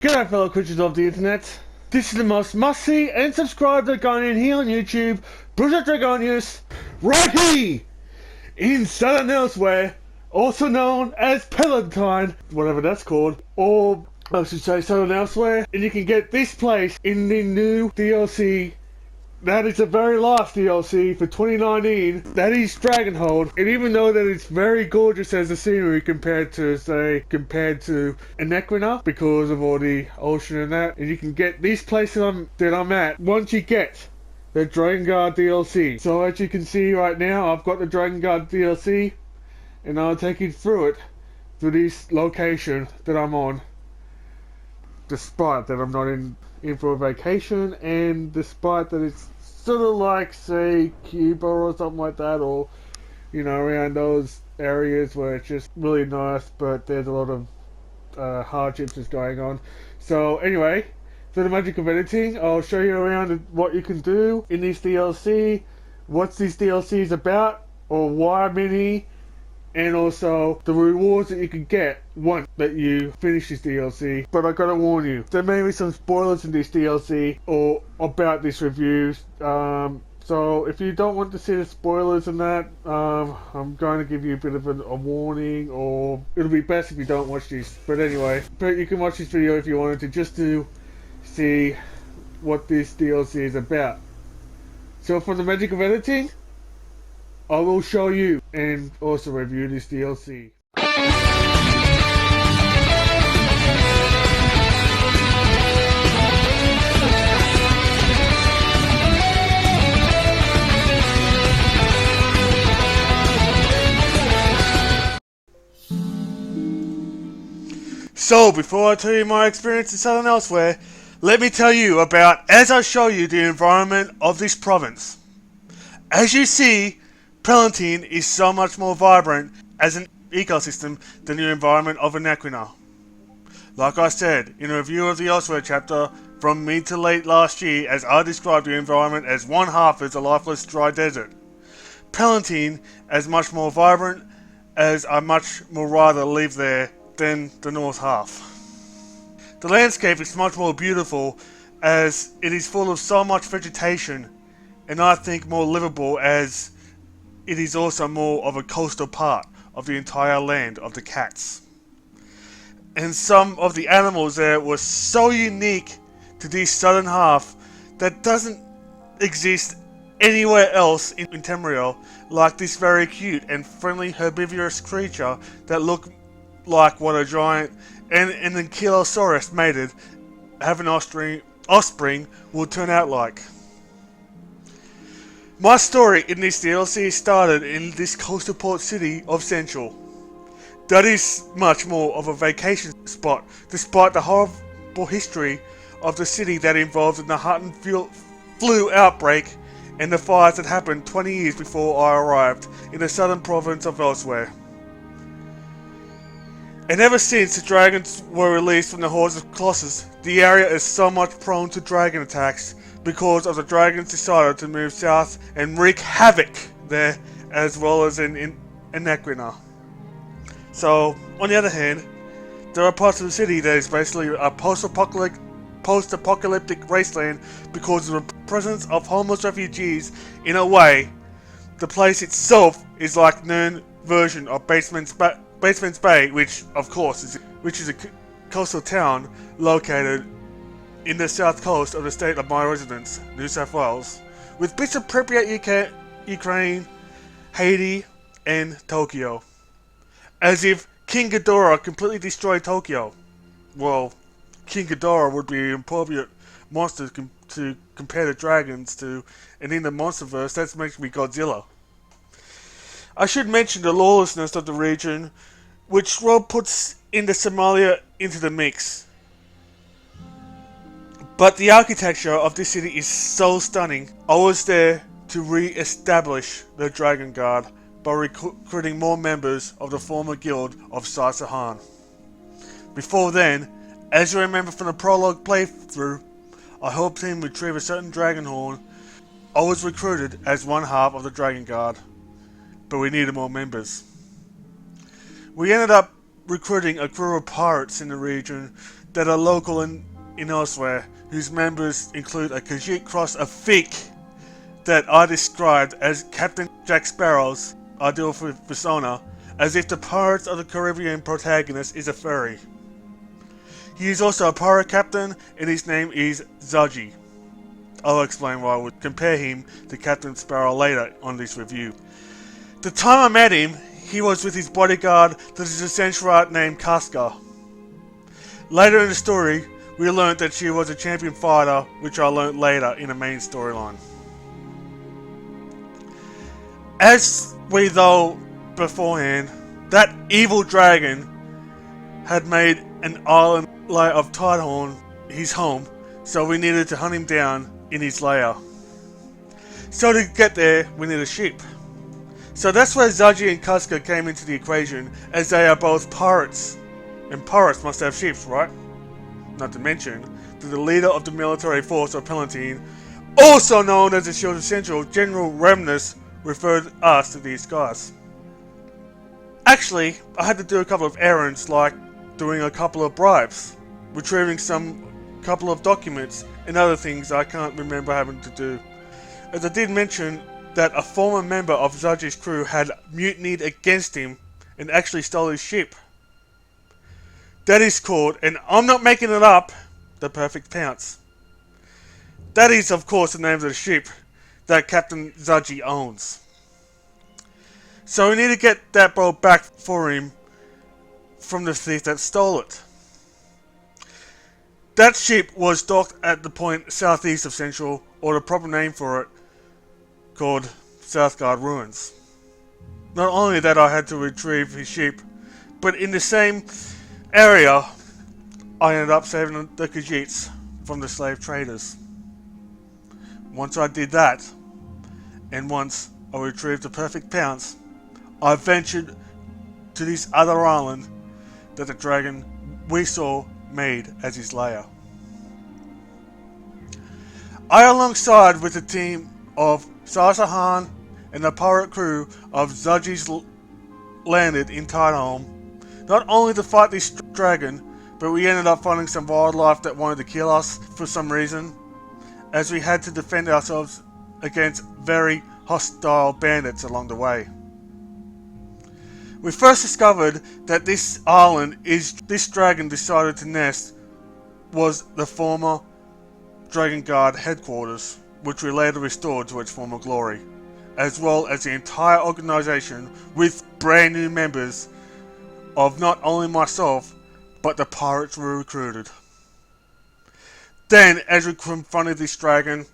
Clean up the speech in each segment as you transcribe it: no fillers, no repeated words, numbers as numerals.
G'day fellow creatures of the internet. This is the most must-see and subscribed Argonian here on YouTube, Bruzo Dragonius, right here in Southern Elsweyr, also known as Palatine, whatever that's called, or I should say Southern Elsweyr, and you can get this place in the new DLC. That is the very last DLC for 2019. That is Dragonhold. And even though that it's very gorgeous as a scenery compared to Enequina, because of all the ocean and that, and you can get this place that I'm at once you get the Dragon Guard DLC. So as you can see right now, I've got the Dragon Guard DLC, and I'll take you through it, through this location that I'm on. Despite that I'm not in for a vacation, and despite that it's sort of like, say, Cuba or something like that, or, you know, around those areas where it's just really nice, but there's a lot of hardships that's going on. So anyway, for the magic of editing, I'll show you around what you can do in this DLC, what this DLC is about, or why many, and also the rewards that you can get once that you finish this DLC. But I gotta warn you, there may be some spoilers in this DLC or about this review. So if you don't want to see the spoilers in that, I'm going to give you a bit of a warning, or it'll be best if you don't watch this. But anyway, you can watch this video if you wanted to, just to see what this DLC is about. So for the magic of editing, I will show you and also review this DLC. So, before I tell you my experience in Southern Elsweyr, let me tell you about, as I show you, the environment of this province. As you see, Palatine is so much more vibrant as an ecosystem than the environment of Enequina. Like I said, in a review of the Elsweyr chapter from mid to late last year, as I described the environment as one half as a lifeless dry desert, Palatine as much more vibrant, as I much more rather live there than the north half. The landscape is much more beautiful, as it is full of so much vegetation, and I think more livable, as it is also more of a coastal part of the entire land of the cats. And some of the animals there were so unique to this southern half that doesn't exist anywhere else in Tamriel, like this very cute and friendly herbivorous creature that looked like what a giant and an ankylosaurus mated having offspring would turn out like. My story in this DLC started in this coastal port city of Central. That is much more of a vacation spot, despite the horrible history of the city that involved in the Hutton flu outbreak and the fires that happened 20 years before I arrived in the southern province of Elsweyr. And ever since the dragons were released from the hordes of Colossus, the area is so much prone to dragon attacks, because of the dragons decided to move south and wreak havoc there, as well as in Enequina. So, on the other hand, there are parts of the city that is basically a post-apocalyptic wasteland because of the presence of homeless refugees. In a way, the place itself is like Nern version of Basement's Bay, which of course is a coastal town located in the south coast of the state of my residence, New South Wales, with bits of Pripyat, Ukraine, Haiti, and Tokyo. As if King Ghidorah completely destroyed Tokyo. Well, King Ghidorah would be an appropriate monster to compare the dragons to, and in the Monsterverse, that makes me Godzilla. I should mention the lawlessness of the region, which well puts into Somalia into the mix. But the architecture of this city is so stunning. I was there to re-establish the Dragon Guard by recruiting more members of the former guild of Sasahan. Before then, as you remember from the prologue playthrough, I helped him retrieve a certain Dragonhold. I was recruited as one half of the Dragon Guard, but we needed more members. We ended up recruiting a crew of pirates in the region that are local in Elsweyr, whose members include a Khajiit cross of Feek that I described as Captain Jack Sparrow's ideal persona, as if the Pirates of the Caribbean protagonist is a furry. He is also a pirate captain, and his name is Zaji. I'll explain why I would compare him to Captain Sparrow later on this review. The time I met him, he was with his bodyguard that is a Sensurat named Casca. Later in the story, we learned that she was a champion fighter, which I learned later in the main storyline. As we know beforehand, that evil dragon had made an island layer of Tidehorn his home, so we needed to hunt him down in his lair. So to get there, we need a ship. So that's where Zaji and Casca came into the equation, as they are both pirates. And pirates must have ships, right? Not to mention that the leader of the military force of Palatine, also known as the Shield of Central, General Remnus, referred us to these guys. Actually, I had to do a couple of errands, like doing a couple of bribes, retrieving couple of documents, and other things I can't remember having to do. As I did mention that a former member of Zaji's crew had mutinied against him and actually stole his ship. That is called, and I'm not making it up, the Perfect Pounce. That is, of course, the name of the ship that Captain Zaji owns. So we need to get that boat back for him from the thief that stole it. That ship was docked at the point southeast of Central, or the proper name for it, called Southgard Ruins. Not only that I had to retrieve his ship, but in the same area, I ended up saving the Khajiits from the slave traders. Once I did that, and once I retrieved the Perfect Pounce, I ventured to this other island that the dragon we saw made as his lair. I, alongside with the team of Sarsahan and the pirate crew of Zaji's, landed in Tidehorn, not only to fight this dragon, but we ended up finding some wildlife that wanted to kill us for some reason, as we had to defend ourselves against very hostile bandits along the way. We first discovered that this island this dragon decided to nest was the former Dragon Guard headquarters, which we later restored to its former glory, as well as the entire organization with brand new members of not only myself, but the pirates we recruited. Then, as we confronted this dragon,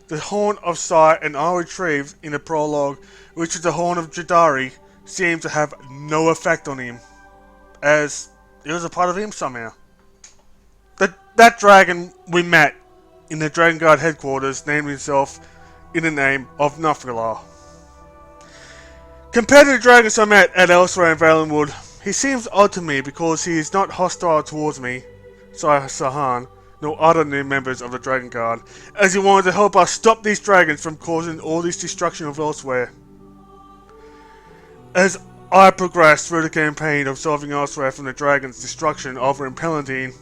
the Horn of Sight and I retrieved in the prologue, which is the Horn of Jadari, seemed to have no effect on him, as it was a part of him somehow. That dragon we met in the Dragon Guard headquarters named himself in the name of Nafrilar. Compared to the dragons I met at Elsweyr and Valenwood, he seems odd to me because he is not hostile towards me, Sahan, nor other new members of the Dragon Guard, as he wanted to help us stop these dragons from causing all this destruction of Elsweyr. As I progressed through the campaign of solving Elsweyr from the dragon's destruction over in Palatine,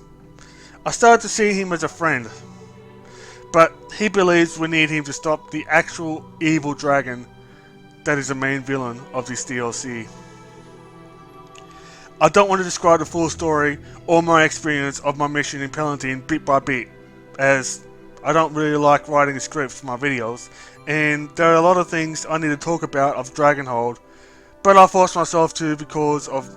I started to see him as a friend. But he believes we need him to stop the actual evil dragon that is the main villain of this DLC. I don't want to describe the full story or my experience of my mission in Palatine bit by bit, as I don't really like writing scripts for my videos, and there are a lot of things I need to talk about of Dragonhold, but I forced myself to because of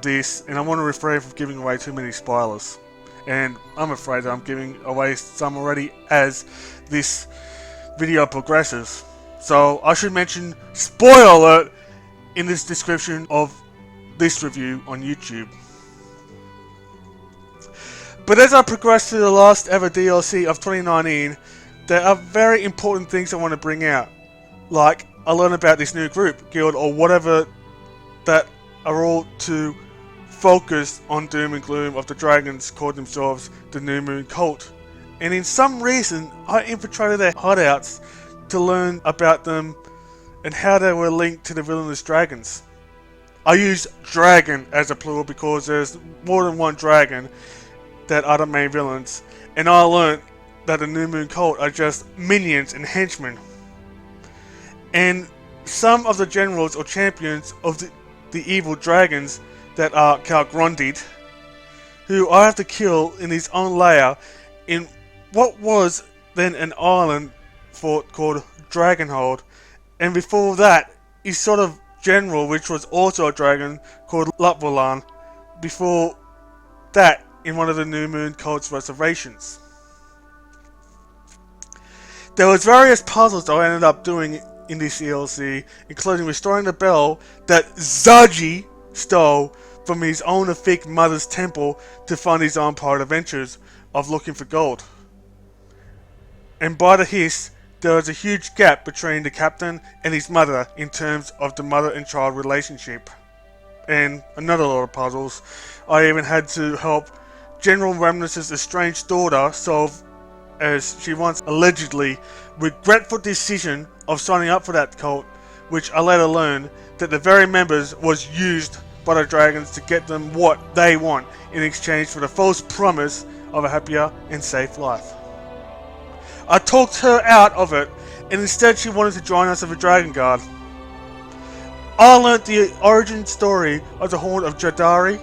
this, and I want to refrain from giving away too many spoilers. And I'm afraid that I'm giving away some already as this video progresses. So I should mention spoiler alert in this description of this review on YouTube. But as I progress to the last ever DLC of 2019, there are very important things I want to bring out. Like, I learned about this new group, guild, or whatever, that are all to focused on doom and gloom of the dragons called themselves the New Moon Cult, and in some reason I infiltrated their hideouts to learn about them and how they were linked to the villainous dragons. I use dragon as a plural because there's more than one dragon, that are the main villains, and I learnt that the New Moon Cult are just minions and henchmen. And some of the generals or champions of the evil dragons that are Calgrondid, who I have to kill in his own lair in what was then an island fort called Dragonhold, and before that his sort of general, which was also a dragon, called Lutvolan, before that in one of the New Moon Cult's reservations. There was various puzzles I ended up doing in this DLC, including restoring the bell that Zaji stole from his own fake mother's temple to fund his own pirate adventures of looking for gold. And by the hiss, there was a huge gap between the captain and his mother in terms of the mother and child relationship. And another lot of puzzles. I even had to help General Ramnus's estranged daughter solve, as she once allegedly regretful decision of signing up for that cult, which I later learned that the very members was used by the dragons to get them what they want in exchange for the false promise of a happier and safe life. I talked her out of it, and instead she wanted to join us as a Dragon Guard. I learnt the origin story of the Horn of Jadari,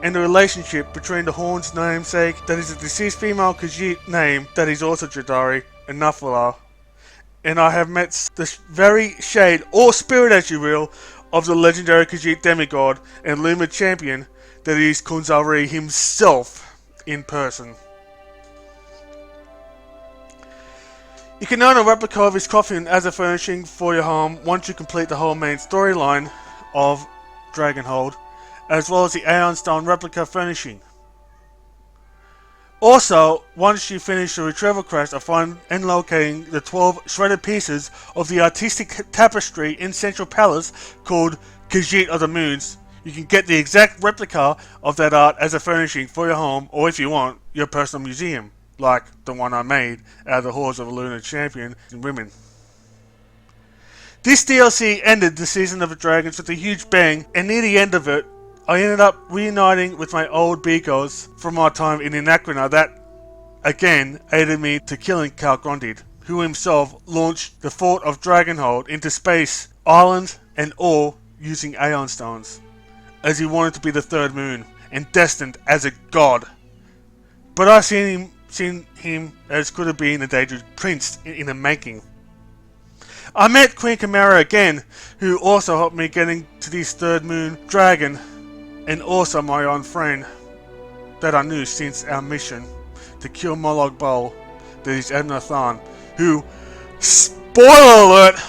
and the relationship between the Horn's namesake, that is a deceased female Khajiit name that is also Jadari, and Nafala. And I have met the very shade, or spirit as you will, of the legendary Khajiit demigod and Luma champion that is Kunzari himself in person. You can own a replica of his coffin as a furnishing for your home once you complete the whole main storyline of Dragonhold, as well as the Aeon Stone replica furnishing. Also, once you finish the retrieval quest of finding and locating the 12 shredded pieces of the artistic tapestry in Central Palace called Khajiit of the Moons, you can get the exact replica of that art as a furnishing for your home, or if you want, your personal museum, like the one I made out of the Halls of the Lunar Champion and Women. This DLC ended the Season of the Dragons with a huge bang, and near the end of it, I ended up reuniting with my old beagles from my time in Inacrina that, again, aided me to killing Calgrondid, who himself launched the fort of Dragonhold into space, island, and all using Aeon Stones, as he wanted to be the third moon, and destined as a god. But I seen him as could have been a dangerous prince in the making. I met Queen Chimera again, who also helped me getting to this third moon dragon, and also my own friend that I knew since our mission to kill Molag Bal, that is Edna Than, who, spoiler alert,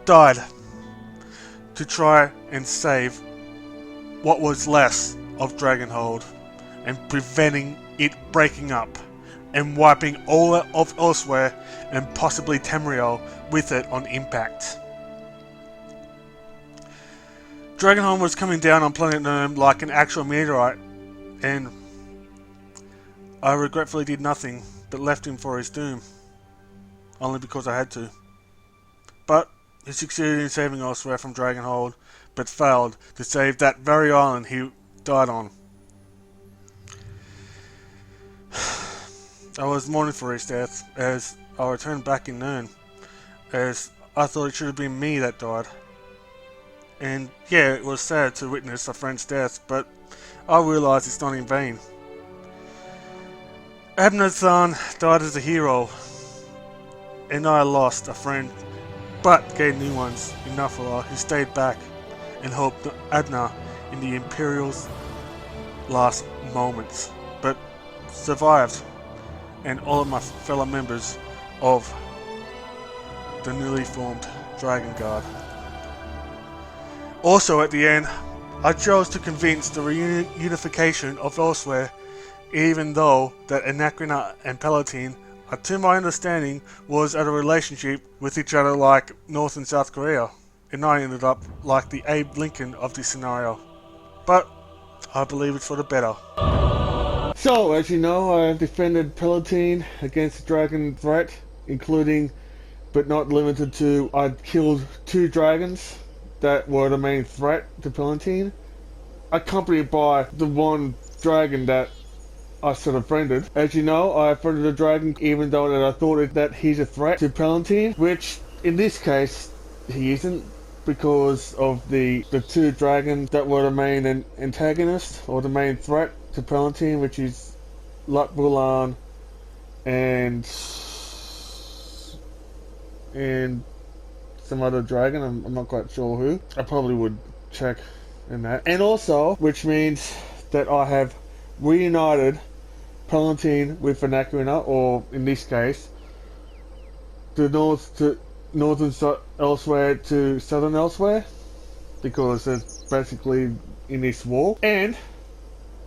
died to try and save what was less of Dragonhold and preventing it breaking up and wiping all of Elsweyr and possibly Tamriel with it on impact. Dragonhold was coming down on planet Nurm like an actual meteorite, and I regretfully did nothing but left him for his doom, only because I had to. But he succeeded in saving Elsweyr from Dragonhold, but failed to save that very island he died on. I was mourning for his death as I returned back in Nurn, as I thought it should have been me that died. And yeah, it was sad to witness a friend's death, but I realised it's not in vain. Abner's son died as a hero, and I lost a friend, but gained new ones in Nafala who stayed back and helped Abner in the Imperial's last moments, but survived, and all of my fellow members of the newly formed Dragon Guard. Also at the end, I chose to convince the reunification of Elsweyr, even though that Inacrina and Palatine are, to my understanding, was at a relationship with each other like North and South Korea, and I ended up like the Abe Lincoln of this scenario. But I believe it's for the better. So, as you know, I have defended Palatine against the dragon threat, including, but not limited to, I'd killed 2 dragons that were the main threat to Palatine, accompanied by the one dragon that I sort of friended. As you know, I friended a dragon even though that I thought that he's a threat to Palantine, which in this case he isn't, because of the two dragons that were the main antagonist or the main threat to Palantine, which is Bulan and some other dragon. I'm not quite sure who. I probably would check in that. And also, which means that I have reunited Palantine with Vernacular, or in this case, the Northern Elsweyr to Southern Elsweyr, because it's basically in this war. And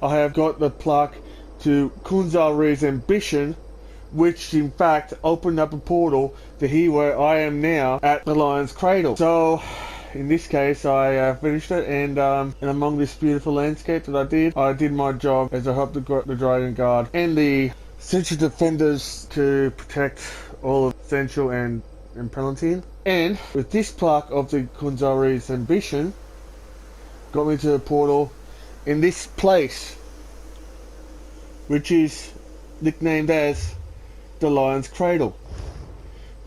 I have got the plaque to Kunzari's ambition, which in fact opened up a portal to here where I am now at the Lion's Cradle. So in this case I finished it, and among this beautiful landscape that I did my job as I helped the Dragon Guard and the Central Defenders to protect all of Central and Palantine. And with this plaque of the Kunzari's ambition got me to the portal in this place, which is nicknamed as the Lion's Cradle.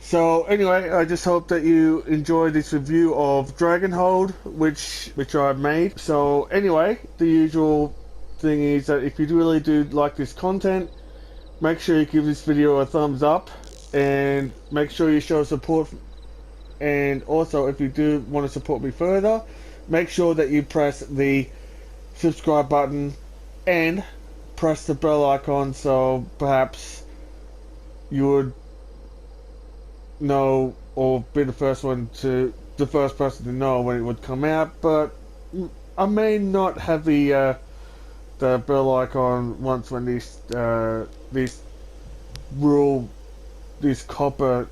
So anyway, I just hope that you enjoyed this review of Dragonhold, which I've made. So anyway, the usual thing is that if you really do like this content, make sure you give this video a thumbs up, and make sure you show support. And also, if you do want to support me further, make sure that you press the subscribe button and press the bell icon, so perhaps you would know or be the first person to know when it would come out. But I may not have the bell icon once when this copper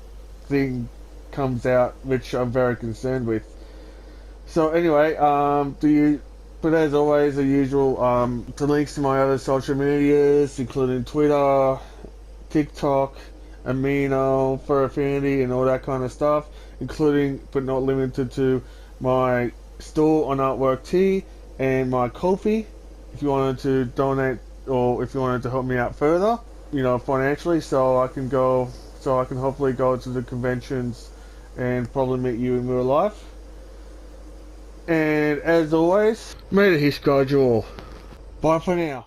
thing comes out, which I'm very concerned with. So anyway, but as always, the usual, the links to my other social medias, including Twitter, TikTok, Amino, Furfinity, and all that kind of stuff, including but not limited to my store on Artwork Tea and my Ko-fi, if you wanted to donate or if you wanted to help me out further, financially, so I can hopefully go to the conventions and probably meet you in real life. And as always, may the Hiss guide you all. Bye for now.